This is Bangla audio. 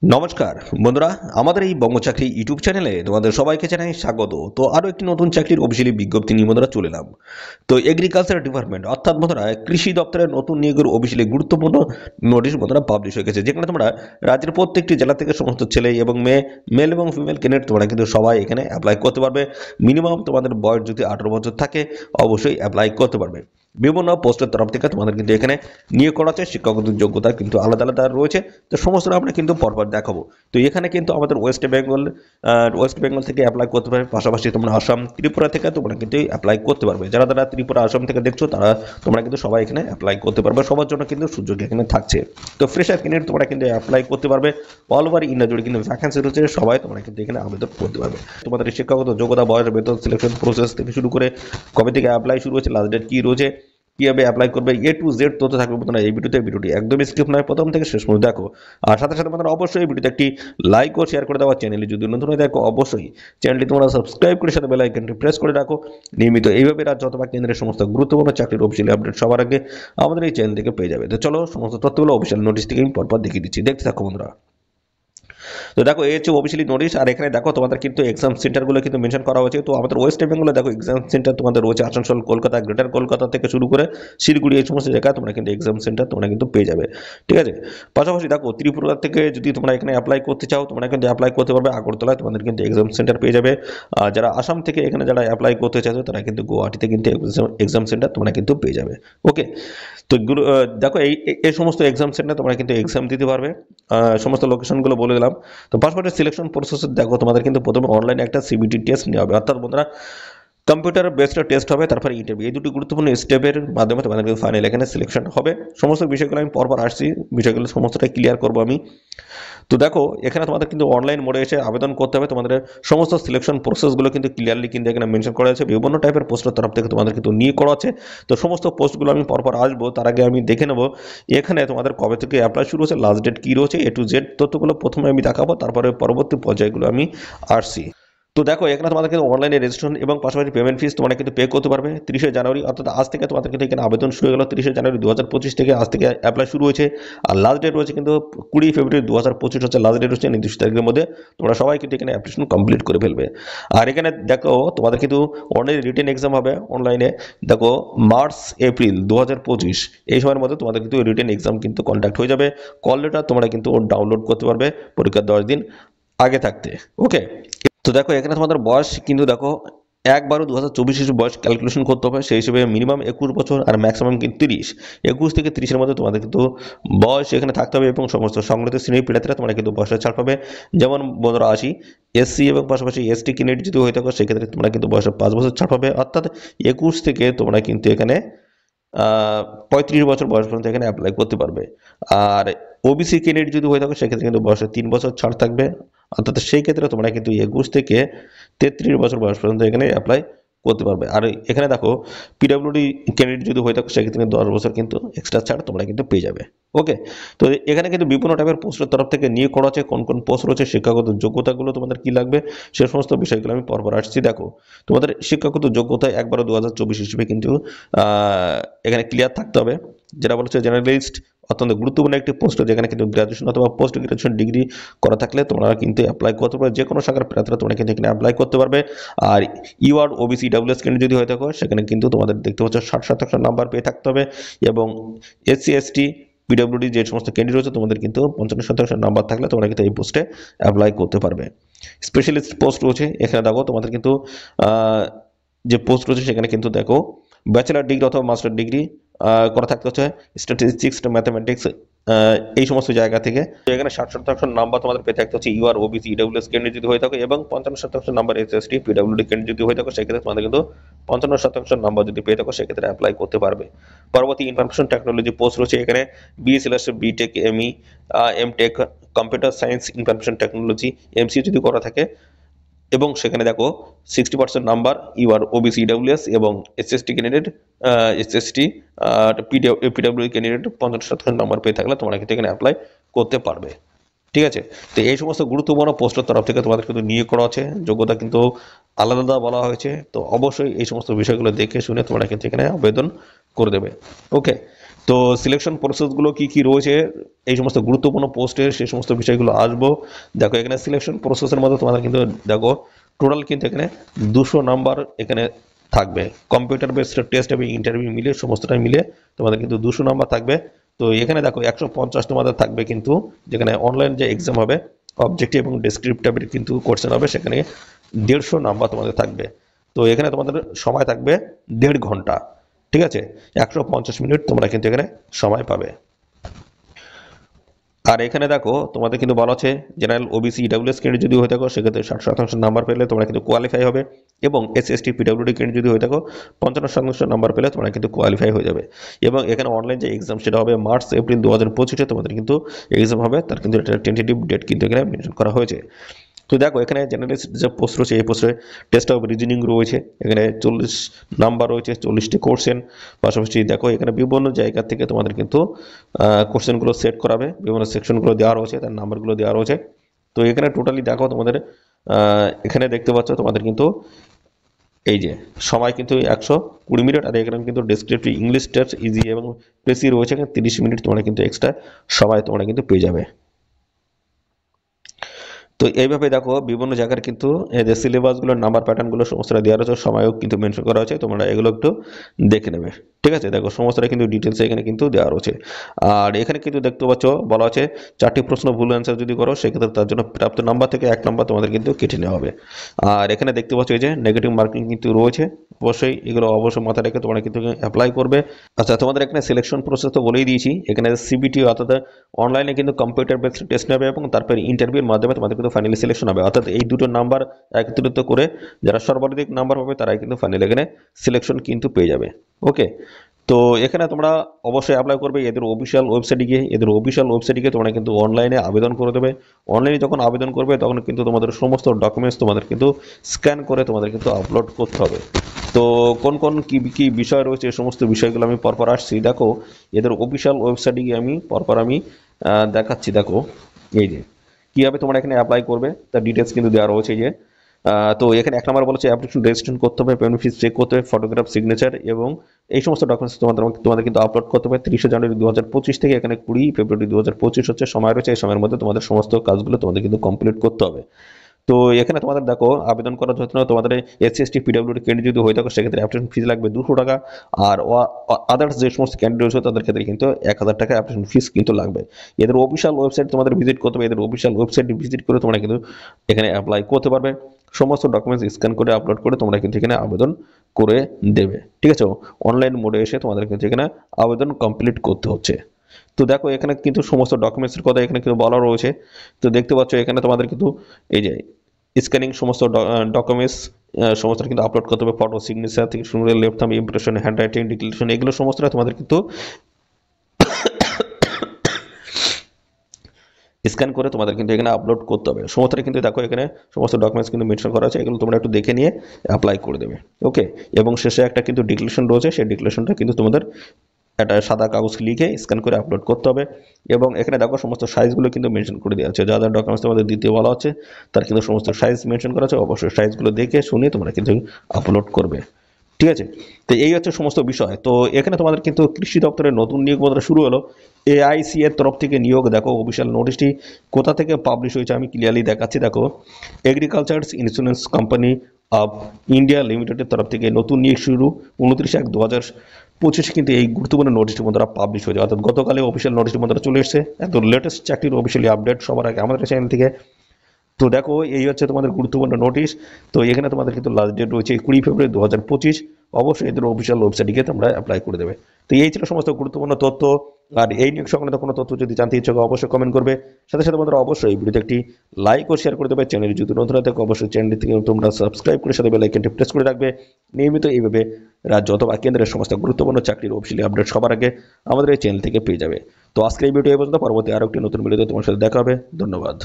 নমস্কার বন্ধুরা, আমাদের এই বঙ্গচাকরি ইউটিউব চ্যানেলে তোমাদের সবাইকে জানাই স্বাগত। তো আরও একটি নতুন চাকরির অফিসিয়ালি বিজ্ঞপ্তি নিয়ে বন্ধুরা চলে এলাম। তো এগ্রিকালচার ডিপার্টমেন্ট অর্থাৎ বন্ধুরা কৃষি দপ্তরের নতুন নিয়োগের অফিসিয়ালি গুরুত্বপূর্ণ নোটিশ বন্ধুরা পাবলিশ হয়ে গেছে, যেখানে তোমরা রাজ্যের প্রত্যেকটি জেলা থেকে সমস্ত ছেলে এবং মেয়ে, মেল এবং ফিমেল ক্যান্ডিডেট তোমরা কিন্তু সবাই এখানে অ্যাপ্লাই করতে পারবে। মিনিমাম তোমাদের বয়স যদি 18 বছর থাকে অবশ্যই অ্যাপ্লাই করতে পারবে। বিভিন্ন পোস্টের তরফ থেকে তোমাদের কিন্তু এখানে নিয়োগ করা হচ্ছে, শিক্ষাগত যোগ্যতা কিন্তু আলাদা আলাদা রয়েছে। তো সমস্ত আমরা কিন্তু পরপর দেখাবো। তো এখানে কিন্তু আমাদের ওয়েস্ট বেঙ্গল থেকে অ্যাপ্লাই করতে পারবে, পাশাপাশি তোমরা আসাম, ত্রিপুরা থেকে তোমরা কিন্তু অ্যাপ্লাই করতে পারবে। যারা যারা ত্রিপুরা, আসাম থেকে দেখছো তারা তোমরা কিন্তু সবাই এখানে অ্যাপ্লাই করতে পারবে। সবার জন্য কিন্তু সুযোগ এখানে থাকছে। তো ফ্রেশার ক্যান্ডিডেট তোমরা কিন্তু অ্যাপ্লাই করতে পারবে। অল ওভার ইন্ডিয়া জুড়ে কিন্তু ভ্যাকেন্সি রয়েছে, সবাই তোমরা কিন্তু এখানে আবেদন করতে পারবে। তোমাদের শিক্ষাগত যোগ্যতা, বয়স, বেতন, সিলেকশন প্রসেস থেকে শুরু করে কবে থেকে অ্যাপ্লাই শুরু হচ্ছে, লাস্ট ডেট কি রয়েছে, কিভাবে অ্যাপ্লাই করবে, এ টু জেড তথ্য থাকবে বন্ধুরা এই ভিডিওটি একদমই স্কিপ নয়, প্রথম থেকে শেষ পর্যন্ত দেখো। আর সাথে সাথে বন্ধুরা অবশ্যই ভিডিওতে একটি লাইক ও শেয়ার করে দেওয়া, চ্যানেলে যদি নতুন হয়ে দেখো অবশ্যই চ্যানেলটি তোমরা সাবস্ক্রাইব করে সাথে বেল আইকনটি প্রেস করে রাখো। নিয়মিত এইভাবে রাজ্য অথবা কেন্দ্রের সমস্ত গুরুত্বপূর্ণ চাকরির অফিসিয়ালি আপডেট সবার আগে আমাদের এই চ্যানেল থেকে পেয়ে যাবে। তো চলো সমস্ত তথ্যগুলো অফিসিয়াল নোটিশ থেকে আমি পরপর দেখিয়ে দিচ্ছি, দেখতে থাকো বন্ধুরা। তো দেখো এই হচ্ছে অফিসিয়ালি নোটিশ। আর এখানে দেখো তোমাদের কিন্তু এক্সাম সেন্টারগুলো কিন্তু মেনশন করা হয়েছে। তো আমাদের ওয়েস্ট বেঙ্গলে দেখো এক্সাম সেন্টার তোমাদের রয়েছে আসানসোল, কলকাতা, গ্রেটার কলকাতা থেকে শুরু করে শিলিগুড়ি, এই সমস্ত জায়গায় তোমরা কিন্তু এক্সাম সেন্টার তোমরা কিন্তু পেয়ে যাবে। ঠিক আছে, পাশাপাশি দেখো ত্রিপুরা থেকে যদি তোমরা এখানে অ্যাপ্লাই করতে চাও তোমরা কিন্তু অ্যাপ্লাই করতে পারবে, আগরতলায় তোমাদের কিন্তু এক্সাম সেন্টার পেয়ে যাবে। আর যারা আসাম থেকে এখানে যারা অ্যাপ্লাই করতে চাইছো তারা কিন্তু গুয়াহাটিতে কিন্তু এক্সাম সেন্টার তোমরা কিন্তু পেয়ে যাবে। ওকে, তো দেখো এই সমস্ত এক্সাম সেন্টার তোমরা কিন্তু এক্সাম দিতে পারবে। সমস্ত লোকেশনগুলো বলে দিলাম। তো পাসপোর্টের সিলেকশন প্রসেস দেখো, তোমাদের কিন্তু প্রথমে অনলাইনে একটা সিবিটি টেস্ট নেওয়া হবে, অর্থাৎ বন্ধুরা কম্পিউটার বেসড টেস্ট হবে, তারপরে ইন্টারভিউ। এই দুটি গুরুত্বপূর্ণ স্টেপের মাধ্যমে তোমাদের কিন্তু ফাইনাল এখানে সিলেকশন হবে। সমস্ত বিষয়গুলো আমি পরপর আসছি, বিষয়গুলো সমস্তটাই ক্লিয়ার করবো আমি। তো দেখো এখানে তোমাদের কিন্তু অনলাইন মোডে এসে আবেদন করতে হবে। তোমাদের সমস্ত সিলেকশন প্রসেসগুলো কিন্তু ক্লিয়ারলি কিন্তু এখানে মেনশন করা আছে। বিভিন্ন টাইপের পোস্টের তরফ থেকে তোমাদের কিন্তু নিয়োগ করা আছে। তো সমস্ত পোস্টগুলো আমি পরপর আসবো, তার আগে আমি দেখে নেবো এখানে তোমাদের কবে থেকে অ্যাপ্লাই শুরু হচ্ছে, লাস্ট ডেট কী রয়েছে, এ টু জেড তথ্যগুলো প্রথমে আমি দেখাবো, তারপরে পরবর্তী পর্যায়গুলো আমি আসছি। তো দেখো এখানে তোমাদের কিন্তু অনলাইনে রেজিস্ট্রেশন এবং পাশাপাশি পেমেন্ট ফিস তোমরা কিন্তু পে করতে পারবে 30শে জানুয়ারি, অর্থাৎ আজ থেকে তোমাদের কিন্তু এখানে আবেদন শুরু হয়ে গেল 30শে জানুয়ারি 2025 থেকে, আজ থেকে অ্যাপ্লাই শুরু হয়েছে। আর লাস্ট ডেট রয়েছে কিন্তু 20 ফেব্রুয়ারি 2025 হচ্ছে লাস্ট ডেট, হচ্ছে নির্দিষ্ট তারিখের মধ্যে তোমরা সবাই কিন্তু এখানে অ্যাপ্লিকেশন কমপ্লিট করে ফেলবে। আর এখানে দেখো তোমাদের কিন্তু অনলাইন রিটেন এক্সাম হবে অনলাইনে, দেখো মার্চ এপ্রিল 2025 এই সময়ের মধ্যে তোমাদের কিন্তু রিটেন এক্সাম কিন্তু কন্ডাক্ট হয়ে যাবে। কল লেটার তোমরা কিন্তু ডাউনলোড করতে পারবে পরীক্ষার 10 দিন আগে থাকতে। ওকে, তো দেখো এখানে তোমাদের বয়স কিন্তু দেখো 1/12/2024 হিসেবে বয়স ক্যালকুলেশন করতে হবে। সেই হিসেবে মিনিমাম 21 বছর আর ম্যাক্সিমাম কিন্তু 30, 21 থেকে 30-এর মধ্যে তোমাদের কিন্তু বয়স এখানে থাকতে হবে। এবং সমস্ত সংগঠিত শ্রেণীর প্রার্থীরা তোমরা কিন্তু বয়সের ছাড় পাবে। যেমন বন্ধুরা আসি এসসি এবং পাশাপাশি এসটি ক্যান্ডিডেট যদি হয়ে থাকো সেক্ষেত্রে তোমরা কিন্তু বয়সে 5 বছর ছাড় পাবে, অর্থাৎ 21 থেকে তোমরা কিন্তু এখানে 35 বছর বয়স পর্যন্ত এখানে অ্যাপ্লাই করতে পারবে। আর ওবিসি ক্যান্ডিডেট যদি হয়ে থাকো সেক্ষেত্রে কিন্তু বয়সে 3 বছর ছাড় থাকবে, অর্থাৎ সেই ক্ষেত্রে তোমরা কিন্তু 21 থেকে 33 বছর বয়স পর্যন্ত এখানে অ্যাপ্লাই করতে পারবে। আর এখানে দেখো পিডব্লিউডি ক্যান্ডিডেট যদি হয়ে থাকো সেক্ষেত্রে 10 বছর কিন্তু এক্সট্রা ছাড় তোমরা কিন্তু পেয়ে যাবে। ওকে, তো এখানে কিন্তু বিভিন্ন টাইপের পোস্টের তরফ থেকে নিয়োগ করা আছে। কোন কোন পোস্ট রয়েছে, শিক্ষাগত যোগ্যতাগুলো তোমাদের কি লাগবে সে সমস্ত বিষয়গুলো আমি পরপর আসছি। দেখো তোমাদের শিক্ষাগত যোগ্যতা 1/12/2024 হিসেবে কিন্তু এখানে ক্লিয়ার থাকতে হবে। যেটা বলছে জেনারেলিস্ট, অত্যন্ত গুরুত্বপূর্ণ একটি পোস্ট, যেখানে কিন্তু গ্র্যাজুয়েশন অথবা পোস্ট গ্র্যাজুয়েশন ডিগ্রি করা থাকলে তোমরা কিন্তু অ্যাপ্লাই করতে পারবে। যে কোনো শাখার প্রার্থীরা তোমরা কিন্তু এখানে অ্যাপ্লাই করতে পারবে। আর ইউআর ওবিসি ডাব্লিউএস ক্যান্ডিডেট যদি হয়ে থাকো সেখানে কিন্তু তোমাদের দেখতে পাচ্ছ 60% নাম্বার পেয়ে থাকতে হবে। এবং এসসি এসটি পিডব্লিউডি যে সমস্ত ক্যান্ডিডেট রয়েছে তোমাদের কিন্তু 55% নাম্বার থাকলে তোমরা কিন্তু এই পোস্টে অ্যাপ্লাই করতে পারবে। স্পেশালিস্ট পোস্ট রয়েছে এখানে দেখো তোমাদের কিন্তু যে পোস্ট রয়েছে সেখানে কিন্তু দেখো ব্যাচেলার ডিগ্রি অথবা মাস্টার ডিগ্রি করা থাকতে হচ্ছে, স্ট্যাটিস্টিক্স, ম্যাথামেটিক্স, এই সমস্ত জায়গা থেকে। তো এখানে 60% নাম্বার তোমাদের পেতে থাকতে হচ্ছে ইউআর ওবিসি ইডব্লিউএস ক্যান্ডিডেট যদি হয়ে থাকে, এবং 55% নাম্বার এসএসটি পিডব্লিউডি ক্যান্ডিডেট যদি হয়ে থাকে সেক্ষেত্রে তোমাদের কিন্তু 55% নাম্বার যদি পেয়ে থাকো সেক্ষেত্রে অ্যাপ্লাই করতে পারবে। পরবর্তী ইনফরমেশন টেকনোলজি পোস্ট রয়েছে এখানে BSLS, BTech, ME, MTech, computer science, information technology, MCA যদি করা থাকে, এবং সেখানে দেখো 60% নাম্বার ইউআর ওবিসি ডাব্লিউএস এবং SST candidate, SST PW candidate 50% number পেয়ে থাকলে তোমরা কিন্তু এখানে অ্যাপ্লাই করতে পারবে। ঠিক আছে, তো এই সমস্ত গুরুত্বপূর্ণ পোস্টের তরফ থেকে তোমাদের কিন্তু নিয়োগ করা আছে, যোগ্যতা কিন্তু আলাদা আলাদা বলা হয়েছে। তো অবশ্যই এই সমস্ত বিষয়গুলো দেখে শুনে তোমরা কিন্তু এখানে আবেদন করে দেবে। ওকে, তো সিলেকশন প্রসেসগুলো কি কি রয়েছে, এই সমস্ত গুরুত্বপূর্ণ পোস্টের সেই সমস্ত বিষয়গুলো আসবো। দেখো এখানে সিলেকশন প্রসেসের মধ্যে তোমাদের কিন্তু দেখো টোটাল কিন্তু এখানে 200 নাম্বার এখানে থাকবে। কম্পিউটার বেসড টেস্ট এবং ইন্টারভিউ মিলিয়ে সমস্তটাই মিলে তোমাদের কিন্তু 200 নাম্বার থাকবে। তো এখানে দেখো 150 তোমাদের থাকবে কিন্তু, যেখানে অনলাইন যে এক্সাম হবে অবজেক্টিভ এবং ডেসক্রিপটিভের কিন্তু কোশ্চেন হবে, সেখানে 150 নাম্বার তোমাদের থাকবে। তো এখানে তোমাদের সময় থাকবে 1.5 ঘন্টা, ঠিক আছে, 150 মিনিট তোমরা কিন্তু এখানে সময় পাবে। আর এখানে দেখো তোমাদের কিন্তু বলা হচ্ছে জেনারেল ওবিসি ইডাব্লিউএস ক্যান্ডিডেট যদি হয়ে থাকো সেক্ষেত্রে 60% নাম্বার পেলে তোমরা কিন্তু কোয়ালিফাই হবে, এবং এসএসটি পিডাব্লিউডি ক্যান্ডিডেট যদি হয়ে থাকো 55% নাম্বার পেলে তোমরা কিন্তু কোয়ালিফাই হয়ে যাবে। এবং এখানে অনলাইন যে এক্সাম সেটা হবে মার্চ এপ্রিল 2025-এ তোমাদের কিন্তু এক্সাম হবে, তার কিন্তু একটা টেন্টেটিভ ডেট কিন্তু এখানে মেনশন করা হয়েছে। তো দেখো এখানে জেনারেলিস্ট যে পোস্ট রয়েছে এই পোস্টে টেস্ট অফ রিজনিং রয়েছে, এখানে 40 নাম্বার রয়েছে, 40টি কোশ্চেন। পাশাপাশি দেখো এখানে বিভিন্ন জায়গা থেকে তোমাদের কিন্তু কোশ্চেনগুলো সেট করাবে, বিভিন্ন সেকশনগুলো দেওয়া রয়েছে, তার নাম্বারগুলো দেওয়া রয়েছে। তো এখানে টোটালি দেখো তোমাদের এখানে দেখতে পাচ্ছ তোমাদের কিন্তু এই যে সময় কিন্তু 120 মিনিট, আর এখানে কিন্তু ডেসক্রিপটিভ ইংলিশ টেস্ট ইজি এবং প্রেসি রয়েছে, 30 মিনিট তোমরা কিন্তু এক্সট্রা সময় তোমরা কিন্তু পেয়ে যাবে। তো এইভাবে দেখো বিভিন্ন জায়গার কিন্তু এদের সিলেবাসগুলোর নাম্বার প্যাটার্নগুলো সমস্তটা দেওয়া রয়েছে, সময়ও কিন্তু মেনশন করা হয়েছে, তোমরা এগুলো একটু দেখে নেবে, ঠিক আছে। দেখো সমস্তটা কিন্তু ডিটেলস এখানে কিন্তু দেওয়া রয়েছে। আর এখানে কিন্তু দেখতে পাচ্ছ বলা আছে 4টি প্রশ্ন ভুল অ্যান্সার যদি করো সেক্ষেত্রে তার জন্য প্রাপ্ত নাম্বার থেকে 1 নাম্বার তোমাদের কিন্তু কেটে নেওয়া হবে। আর এখানে দেখতে পাচ্ছ এই যে নেগেটিভ মার্কিং কিন্তু রয়েছে, অবশ্যই এগুলো অবশ্যই মাথায় রেখে তোমরা কিন্তু অ্যাপ্লাই করবে। আচ্ছা তোমাদের এখানে সিলেকশন প্রসেস তো বলেই দিয়েছি, এখানে সিবিটি অর্থাৎ অনলাইনে কিন্তু কম্পিউটার বেসড টেস্ট নেবে এবং তারপরে ইন্টারভিউর মাধ্যমে তোমাদের কিন্তু ফাইনালি সিলেকশন হবে। অর্থাৎ এই দুটো নাম্বার একত্রিত করে যারা সর্বাধিক নাম্বার পাবে তারাই কিন্তু ফাইনালি এখানে সিলেকশন কিন্তু পেয়ে যাবে। ওকে, তো এখানে তোমরা অবশ্যই অ্যাপ্লাই করবে এদের অফিসিয়াল ওয়েবসাইটে গিয়ে। এদের অফিসিয়াল ওয়েবসাইটে গিয়ে তোমরা কিন্তু অনলাইনে আবেদন করে দেবে। অনলাইনে যখন আবেদন করবে তখন কিন্তু তোমাদের সমস্ত ডকুমেন্টস তোমাদের কিন্তু স্ক্যান করে তোমাদের কিন্তু আপলোড করতে হবে। তো কোন কোন কি বিষয় রয়েছে এই সমস্ত বিষয়গুলো আমি পরপর আসছি। দেখো এদের অফিসিয়াল ওয়েবসাইটে গিয়ে আমি পরপর দেখাচ্ছি। দেখো এই যে কীভাবে তোমরা এখানে অ্যাপ্লাই করবে তার ডিটেলস কিন্তু দেওয়া রয়েছে। যে তো এখানে 1 নম্বর বলেছে অ্যাপ্লিকেশন রেজিস্ট্রেশন করতে হবে, পেমেন্ট ফিস চেক করতে হবে, ফটোগ্রাফ সিগনেচার এবং এই সমস্ত ডকুমেন্টস তোমাদের কিন্তু আপলোড করতে হবে 30 জানুয়ারি 2025 থেকে এখানে 20 ফেব্রুয়ারি 2025 হচ্ছে সময় রয়েছে। এই সময়ের মধ্যে তোমাদের সমস্ত কাজগুলো তোমাদের কিন্তু কমপ্লিট করতে হবে। তো এখানে তোমাদের দেখো আবেদন করার জন্য তোমাদের এসসি পিডাব্লিউডি ক্যান্ডিডেট যদি হয়ে থাকে সেক্ষেত্রে অ্যাপ্লিকেশন ফিস লাগবে 200 টাকা, আর আদার্স যে সমস্ত ক্যান্ডিডেট রয়েছে তাদের ক্ষেত্রে কিন্তু 1000 টাকা অ্যাপ্লিকেশন ফিস কিন্তু লাগবে। এদের অফিসিয়াল ওয়েবসাইট তোমাদের ভিজিট করতে হবে, এদের অফিসিয়াল ওয়েবসাইট ভিজিট করে তোমরা কিন্তু এখানে অ্যাপ্লাই করতে পারবে। সমস্ত ডকুমেন্টস স্ক্যান করে আপলোড করে তোমরা কিন্তু এখানে আবেদন করে দেবে, ঠিক আছে। অনলাইন মোডে এসে তোমাদের কিন্তু এখানে আবেদন কমপ্লিট করতে হচ্ছে। তো দেখো এখানে কিন্তু সমস্ত ডকুমেন্টসের কথা এখানে কিন্তু বলা রয়েছে। তো দেখতে পাচ্ছ এখানে তোমাদের কিন্তু এই যে স্ক্যানিং সমস্ত ডকুমেন্টস সমস্ত কিন্তু আপলোড করতে হবে, ফটো সিগনেচার থেকে শুরু করে left thumb impression, hand writing, declaration, এগুলো সমস্তটা তোমাদের কিন্তু স্ক্যান করে তোমাদের কিন্তু এখানে আপলোড করতে হবে। সমস্তটা কিন্তু দেখো এখানে সমস্ত ডকুমেন্টস কিন্তু মেনশন করা আছে, এগুলো তোমরা একটু দেখে নিয়ে অ্যাপ্লাই করে দেবে। ওকে, এবং শেষে একটা কিন্তু ডিক্লারেশন রয়েছে, সেই ডিক্লারেশনটা কিন্তু তোমাদের একটা সাদা কাগজ লিখে স্ক্যান করে আপলোড করতে হবে। এবং এখানে দেখো সমস্ত সাইজগুলো কিন্তু মেনশন করে দেওয়া আছে, যা যা ডকুমেন্টস তোমাদের দিতে বলা হচ্ছে তার কিন্তু সমস্ত সাইজ মেনশন করা আছে। অবশ্যই সাইজগুলো দেখে শুনে তোমরা কিন্তু আপলোড করবে, ঠিক আছে। তো এই হচ্ছে সমস্ত বিষয়। তো এখানে তোমাদের কিন্তু কৃষি দপ্তরের নতুন নিয়োগ শুরু হলো, AIC এর তরফ থেকে নিয়োগ। দেখো অফিসিয়াল নোটিশটি কোথা থেকে পাবলিশ হয়েছে আমি ক্লিয়ারলি দেখাচ্ছি। দেখো agriculture insurance company of India লিমিটেডের তরফ থেকে নতুন নিয়োগ শুরু 29/1/2025 কিন্তু এই গুরুত্বপূর্ণ নোটিশটি বন্ধুরা পাবলিশ হয়েছে, অর্থাৎ গতকালে অফিসিয়াল নোটিশটি বন্ধুরা চলে এসেছে। এত লেটেস্ট চাকরির অফিসিয়ালি আপডেট সবার আগে আমাদের চ্যানেল থেকে। তো দেখো এই হচ্ছে তোমাদের গুরুত্বপূর্ণ নোটিশ। তো এখানে তোমাদের কিন্তু লাস্ট ডেট রয়েছে 20 ফেব্রুয়ারি 2025। অবশ্যই এদের অফিসিয়াল ওয়েবসাইটে গিয়ে তোমরা অ্যাপ্লাই করে দেবে। তো এই ছিল সমস্ত গুরুত্বপূর্ণ তথ্য। আর এই নিয়োগ সংক্রান্ত কোনো তথ্য যদি জানতে ইচ্ছুক অবশ্যই কমেন্ট করবে। সাথে সাথে বন্ধুরা অবশ্যই এই ভিডিওতে একটি লাইক ও শেয়ার করে দেবে। চ্যানেল যদি নতুন হয়ে থাকে অবশ্যই চ্যানেলটি থেকে তোমরা সাবস্ক্রাইব করে সাথে বেল আইকনটি প্রেস করে রাখবে। নিয়মিত এইভাবে রাজ্য অথবা কেন্দ্রের সমস্ত গুরুত্বপূর্ণ চাকরির অফিসিয়ালি আপডেট সবার আগে আমাদের এই চ্যানেল থেকে পেয়ে যাবে। তো আজকে এই ভিডিও এই পর্যন্ত, পরবর্তী আরও একটি নতুন ভিডিওতে তোমার সাথে দেখা হবে। ধন্যবাদ।